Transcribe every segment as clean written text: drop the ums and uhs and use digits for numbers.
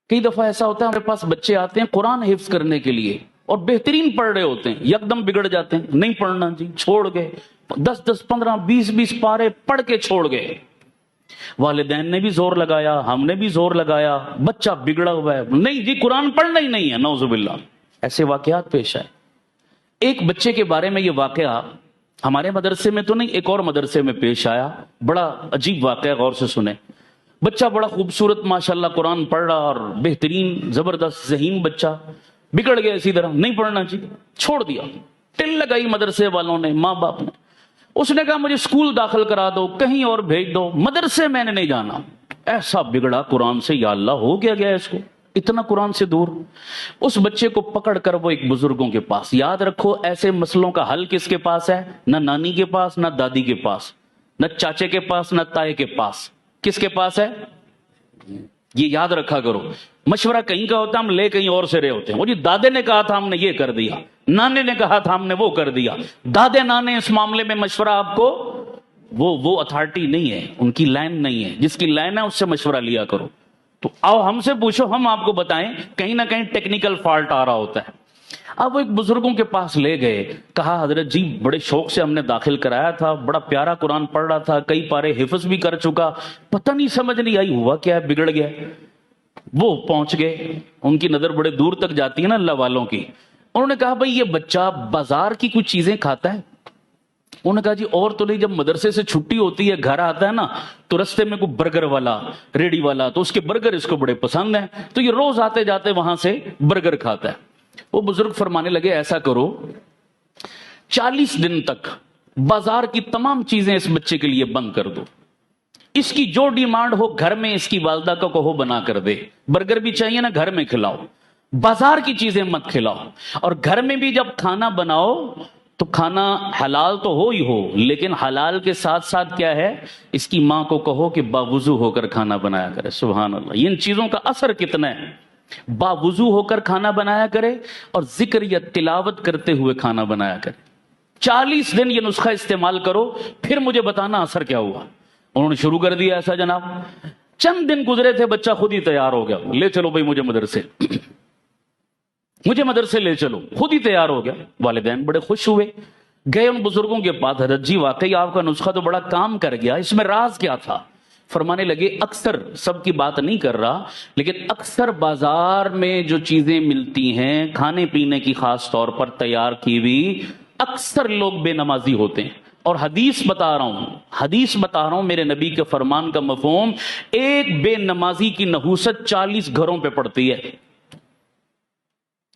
کئی دفعہ ایسا ہوتا ہے ہمارے پاس بچے آتے ہیں قرآن حفظ کرنے کے لیے اور بہترین پڑھ رہے ہوتے ہیں، یکدم بگڑ جاتے ہیں، نہیں پڑھنا جی، چھوڑ گئے، 10 15 20 پارے پڑھ کے چھوڑ گئے۔ والدین نے بھی زور لگایا، ہم نے بھی زور لگایا، بچہ بگڑا ہوا ہے، نہیں جی قرآن پڑھنا ہی نہیں ہے، نعوذ باللہ۔ ایسے واقعات پیش آئے۔ ایک بچے کے بارے میں یہ واقعہ ہمارے مدرسے میں تو نہیں، ایک اور مدرسے میں پیش آیا، بڑا عجیب واقعہ، غور سے سنیں۔ بچہ بڑا خوبصورت ماشاءاللہ قرآن پڑھ رہا اور بہترین زبردست ذہین بچہ، بگڑ گیا اسی طرح، نہیں پڑھنا جی، چھوڑ دیا۔ ٹل لگائی مدرسے والوں نے، ماں باپ نے، اس نے کہا مجھے اسکول داخل کرا دو، کہیں اور بھیج دو، مدرسے میں نے نہیں جانا۔ ایسا بگڑا قرآن سے، یا اللہ ہو کیا گیا اس کو، اتنا قرآن سے دور۔ اس بچے کو پکڑ کر وہ ایک بزرگوں کے پاس، یاد رکھو ایسے مسئلوں کا حل کس کے پاس ہے؟ نہ نانی کے پاس، نہ دادی کے پاس، نہ چاچے کے پاس، نہ تائے کے پاس، کس کے پاس ہے؟ یہ یاد رکھا کرو۔ مشورہ کہیں کا ہوتا ہم لے کہیں اور سے رہے ہوتے ہیں، وہ جی دادے نے کہا تھا ہم نے یہ کر دیا، نانے نے کہا تھا ہم نے وہ کر دیا۔ دادے نانے اس معاملے میں مشورہ آپ کو وہ اتھارٹی نہیں ہے، ان کی لائن نہیں ہے، جس کی لائن ہے اس سے مشورہ لیا کرو۔ تو آؤ ہم سے پوچھو، ہم آپ کو بتائیں، کہیں نہ کہیں ٹیکنیکل فالٹ آ رہا ہوتا ہے۔ اب وہ ایک بزرگوں کے پاس لے گئے، کہا حضرت جی بڑے شوق سے ہم نے داخل کرایا تھا، بڑا پیارا قرآن پڑھ رہا تھا، کئی پارے حفظ بھی کر چکا، پتہ نہیں سمجھ نہیں آئی ہوا کیا ہے، بگڑ گیا۔ وہ پہنچ گئے، ان کی نظر بڑے دور تک جاتی ہے نا اللہ والوں کی۔ انہوں نے کہا بھئی یہ بچہ بازار کی کچھ چیزیں کھاتا ہے؟ انہوں نے کہا جی اور تو نہیں، جب مدرسے سے چھٹی ہوتی ہے گھر آتا ہے نا تو رستے میں کوئی برگر والا، ریڑی والا، تو اس کے برگر اس کو بڑے پسند ہیں، تو یہ روز آتے جاتے وہاں سے برگر کھاتا ہے۔ وہ بزرگ فرمانے لگے ایسا کرو 40 دن تک بازار کی تمام چیزیں اس بچے کے لیے بند کر دو، اس کی جو ڈیمانڈ ہو گھر میں اس کی والدہ کو کہو بنا کر دے، برگر بھی چاہیے نا گھر میں کھلاؤ، بازار کی چیزیں مت کھلاؤ، اور گھر میں بھی جب کھانا بناؤ تو کھانا حلال تو ہو ہی ہو، لیکن حلال کے ساتھ ساتھ کیا ہے، اس کی ماں کو کہو کہ باوضو ہو کر کھانا بنایا کرے۔ سبحان اللہ، ان چیزوں کا اثر کتنا ہے، باوضو ہو کر کھانا بنایا کرے اور ذکر یا تلاوت کرتے ہوئے کھانا بنایا کرے۔ 40 دن یہ نسخہ استعمال کرو، پھر مجھے بتانا اثر کیا ہوا۔ انہوں نے شروع کر دیا ایسا جناب، چند دن گزرے تھے بچہ خود ہی تیار ہو گیا، لے چلو بھائی مجھے مدرسے لے چلو، خود ہی تیار ہو گیا۔ والدین بڑے خوش ہوئے، گئے ان بزرگوں کے پاس، حضرت جی واقعی آپ کا نسخہ تو بڑا کام کر گیا، اس میں راز کیا تھا؟ فرمانے لگے اکثر، سب کی بات نہیں کر رہا، لیکن اکثر بازار میں جو چیزیں ملتی ہیں کھانے پینے کی، خاص طور پر تیار کی ہوئی، اکثر لوگ بے نمازی ہوتے ہیں۔ اور حدیث بتا رہا ہوں میرے نبی کے فرمان کا مفہوم، ایک بے نمازی کی نحوست 40 گھروں پہ پڑتی ہے۔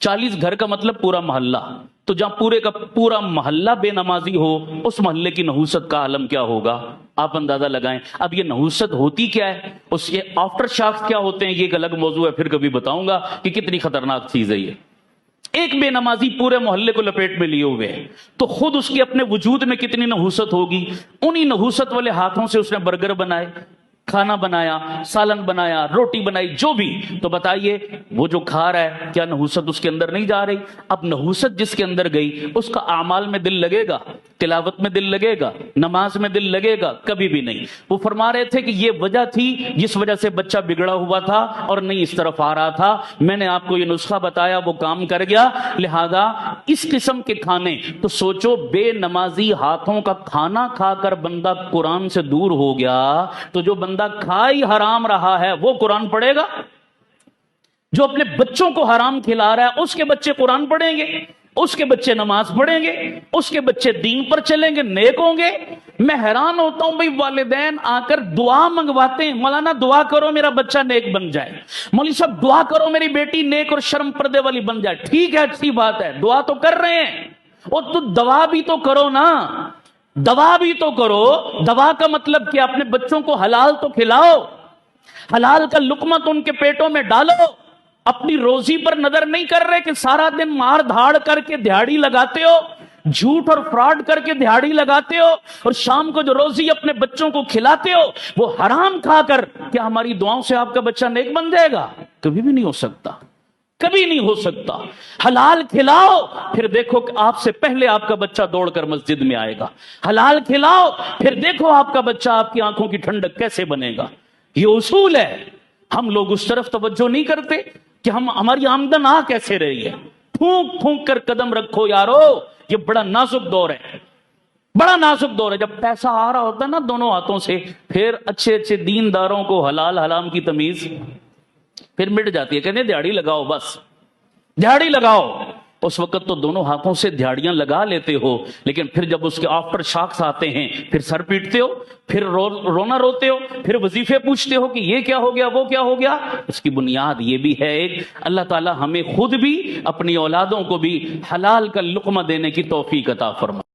40 گھر کا مطلب پورا محلہ، تو جہاں پورے کا پورا محلہ بے نمازی ہو، اس محلے کی نحوست کا عالم کیا ہوگا، آپ اندازہ لگائیں۔ اب یہ نحوست ہوتی کیا ہے، اس کے آفٹر شاکس کیا ہوتے ہیں، یہ ایک الگ موضوع ہے، پھر کبھی بتاؤں گا کہ کتنی خطرناک چیز ہے یہ۔ ایک بے نمازی پورے محلے کو لپیٹ میں لیے ہوئے ہیں، تو خود اس کے اپنے وجود میں کتنی نحوست ہوگی۔ انہی نحوست والے ہاتھوں سے اس نے برگر بنائے، کھانا بنایا، سالن بنایا، روٹی بنائی، جو بھی، تو بتائیے وہ جو کھا رہا ہے کیا نحوست اس کے اندر نہیں جا رہی؟ اب نحوست جس کے اندر گئی، اس کا اعمال میں دل لگے گا، تلاوت میں دل لگے گا، نماز میں دل لگے گا؟ کبھی بھی نہیں۔ وہ فرما رہے تھے کہ یہ وجہ تھی جس وجہ سے بچہ بگڑا ہوا تھا اور نہیں اس طرف آ رہا تھا، میں نے آپ کو یہ نسخہ بتایا، وہ کام کر گیا۔ لہذا اس قسم کے کھانے، تو سوچو بے نمازی ہاتھوں کا کھانا کھا کر بندہ قرآن سے دور ہو گیا، تو جو بندہ کھائی حرام رہا ہے وہ قرآن پڑھے گا؟ جو اپنے بچوں کو حرام کھلا رہا ہے اس کے بچے قرآن پڑھیں گے، اس کے بچے نماز پڑھیں گے، اس کے بچے دین پر چلیں گے، نیک ہوں گے؟ میں حیران ہوتا ہوں بھئی، والدین آ کر دعا منگواتے ہیں، مولانا دعا کرو میرا بچہ نیک بن جائے، مولوی صاحب دعا کرو میری بیٹی نیک اور شرم پردے والی بن جائے۔ ٹھیک ہے، اچھی بات ہے، دعا تو کر رہے ہیں، اور تو دوا بھی تو کرو نا، دوا بھی تو کرو۔ دوا کا مطلب کہ اپنے بچوں کو حلال تو کھلاؤ، حلال کا لقمہ تو ان کے پیٹوں میں ڈالو۔ اپنی روزی پر نظر نہیں کر رہے کہ سارا دن مار دھاڑ کر کے دہاڑی لگاتے ہو، جھوٹ اور فراڈ کر کے دہاڑی لگاتے ہو، اور شام کو جو روزی اپنے بچوں کو کھلاتے ہو وہ حرام کھا کر، کیا ہماری دعاؤں سے آپ کا بچہ نیک بن جائے گا؟ کبھی بھی نہیں ہو سکتا، کبھی نہیں ہو سکتا۔ حلال کھلاؤ، پھر دیکھو کہ آپ سے پہلے آپ کا بچہ دوڑ کر مسجد میں آئے گا۔ حلال کھلاؤ، پھر دیکھو آپ کا بچہ آپ کی آنکھوں کی ٹھنڈک کیسے بنے گا۔ یہ اصول ہے۔ ہم لوگ اس طرف توجہ نہیں کرتے کہ ہماری آمدن آ کیسے رہی ہے. پھونک پھونک کر قدم رکھو یارو. یہ بڑا نازک دور ہے, بڑا نازک دور ہے. جب پیسہ آ رہا ہوتا ہے نا دونوں ہاتھوں سے, پھر اچھے اچھے دینداروں کو حلال حرام کی تمیز پھر مٹ جاتی ہے. کہتے ہیں دہاڑی لگاؤ, بس دہاڑی لگاؤ. اس وقت تو دونوں ہاتھوں سے دہاڑیاں لگا لیتے ہو, لیکن پھر جب اس کے آفٹر شاکس آتے ہیں پھر سر پیٹتے ہو, پھر رونا روتے ہو, پھر وظیفے پوچھتے ہو کہ یہ کیا ہو گیا وہ کیا ہو گیا. اس کی بنیاد یہ بھی ہے ایک, اللہ تعالی ہمیں خود بھی اپنی اولادوں کو بھی حلال کا لقمہ دینے کی توفیق عطا فرمائے.